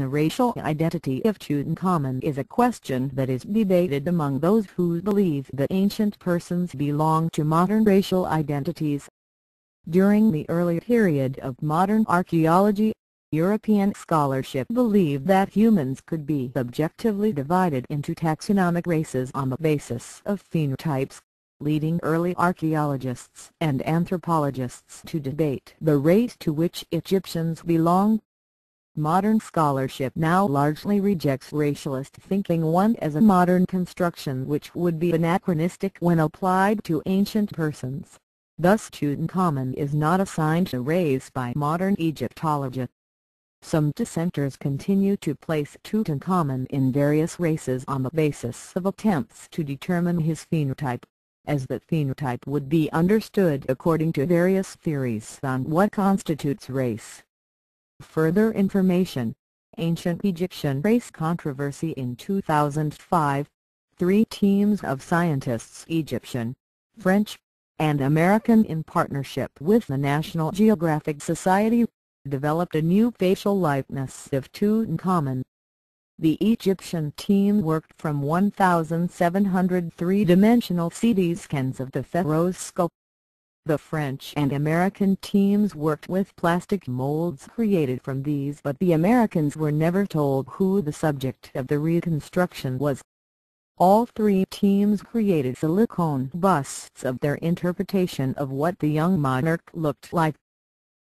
The racial identity of Tutankhamun is a question that is debated among those who believe that ancient persons belong to modern racial identities. During the early period of modern archaeology, European scholarship believed that humans could be objectively divided into taxonomic races on the basis of phenotypes, leading early archaeologists and anthropologists to debate the race to which Egyptians belonged. Modern scholarship now largely rejects racialist thinking one as a modern construction which would be anachronistic when applied to ancient persons. Thus Tutankhamun is not assigned a race by modern Egyptology. Some dissenters continue to place Tutankhamun in various races on the basis of attempts to determine his phenotype, as that phenotype would be understood according to various theories on what constitutes race. Further information: Ancient Egyptian Race Controversy in 2005. 3 teams of scientists, Egyptian, French, and American, in partnership with the National Geographic Society, developed a new facial likeness of Tutankhamun. The Egyptian team worked from 1,700 three-dimensional CT scans of the pharaoh's skull. The French and American teams worked with plastic molds created from these, but the Americans were never told who the subject of the reconstruction was. All 3 teams created silicone busts of their interpretation of what the young monarch looked like.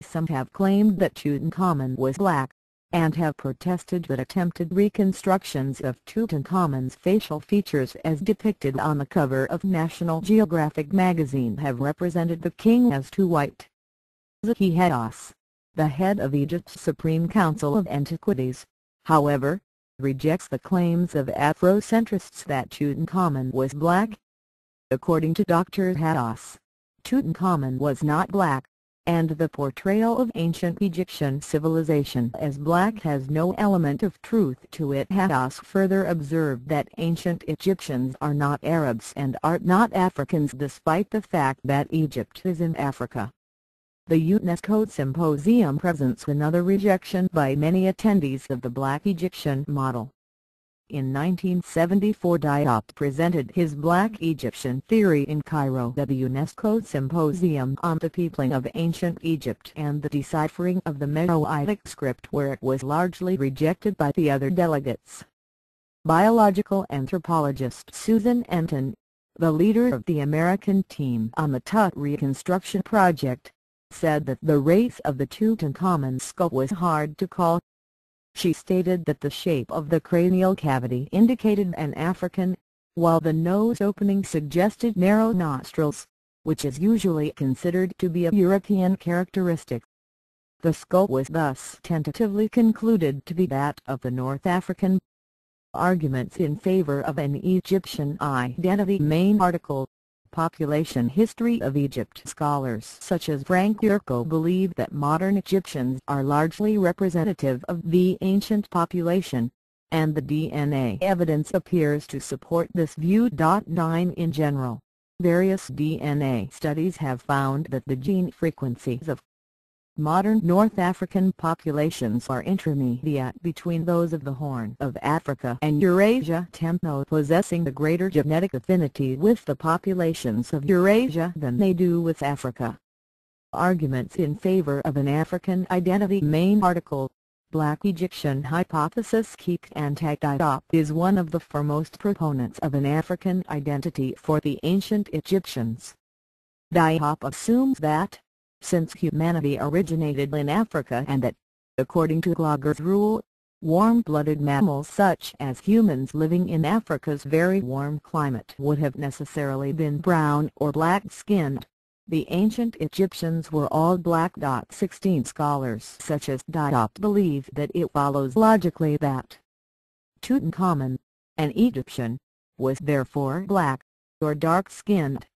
Some have claimed that Tutankhamun was black, and have protested that attempted reconstructions of Tutankhamun's facial features as depicted on the cover of National Geographic magazine have represented the king as too white. Zaki Hawass, the head of Egypt's Supreme Council of Antiquities, however, rejects the claims of Afrocentrists that Tutankhamun was black. According to Dr. Hawass, Tutankhamun was not black, and the portrayal of ancient Egyptian civilization as black has no element of truth to it. Hawass further observed that ancient Egyptians are not Arabs and are not Africans, despite the fact that Egypt is in Africa. The UNESCO Symposium presents another rejection by many attendees of the black Egyptian model. In 1974, Diop presented his Black Egyptian theory in Cairo at the UNESCO Symposium on the Peopling of Ancient Egypt and the Deciphering of the Meroitic Script, where it was largely rejected by the other delegates. Biological anthropologist Susan Enton, the leader of the American team on the Tut reconstruction project, said that the race of the Tutankhamun skull was hard to call. She stated that the shape of the cranial cavity indicated an African, while the nose opening suggested narrow nostrils, which is usually considered to be a European characteristic. The skull was thus tentatively concluded to be that of the North African. Arguments in favor of an Egyptian identity. Main article. Population history of Egypt. Scholars such as Frank Yurko believe that modern Egyptians are largely representative of the ancient population, and the DNA evidence appears to support this view. 9 In general, various DNA studies have found that the gene frequencies of modern North African populations are intermediate between those of the Horn of Africa and Eurasia, possessing a greater genetic affinity with the populations of Eurasia than they do with Africa. Arguments in favor of an African identity. Main article. Black Egyptian hypothesis. Keith Diop is one of the foremost proponents of an African identity for the ancient Egyptians. Diop assumes that, since humanity originated in Africa and that, according to Glauber's rule, warm-blooded mammals such as humans living in Africa's very warm climate would have necessarily been brown or black-skinned, the ancient Egyptians were all black. 16 Scholars such as Diop believe that it follows logically that Tutankhamun, an Egyptian, was therefore black, or dark-skinned.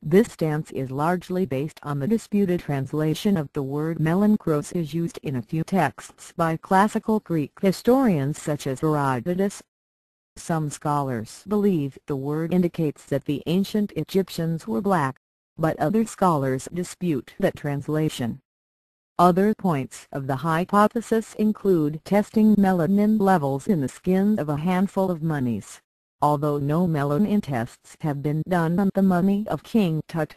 This stance is largely based on the disputed translation of the word melanchros as used in a few texts by classical Greek historians such as Herodotus. Some scholars believe the word indicates that the ancient Egyptians were black, but other scholars dispute that translation. Other points of the hypothesis include testing melanin levels in the skin of a handful of mummies, although no melanin tests have been done on the mummy of King Tut.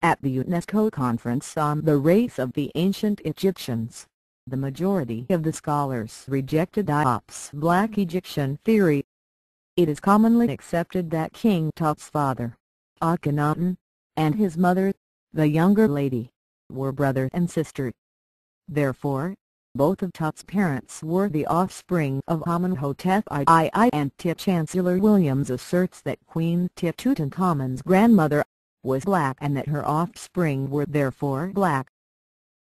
At the UNESCO Conference on the Race of the Ancient Egyptians, the majority of the scholars rejected Diop's Black Egyptian theory. It is commonly accepted that King Tut's father, Akhenaten, and his mother, the younger lady, were brother and sister. Therefore, both of Tut's parents were the offspring of Amenhotep II, and Chancellor Williams asserts that Queen Tutankhamun's grandmother was black and that her offspring were therefore black.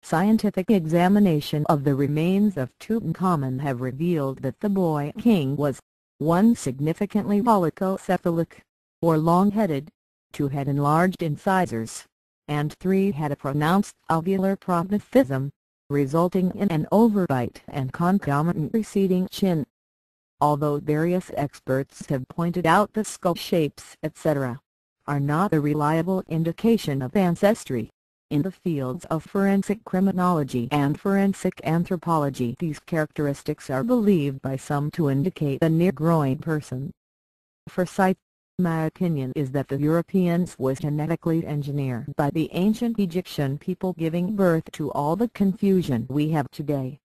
Scientific examination of the remains of Tutankhamun have revealed that the boy king was 1. Significantly holococephalic, or long-headed, 2. had enlarged incisors, and 3. had a pronounced alveolar prognathism, resulting in an overbite and concomitant receding chin. Although various experts have pointed out that skull shapes, etc., are not a reliable indication of ancestry, in the fields of forensic criminology and forensic anthropology these characteristics are believed by some to indicate a near-groin person. For sight, my opinion is that the Europeans was genetically engineered by the ancient Egyptian people, giving birth to all the confusion we have today.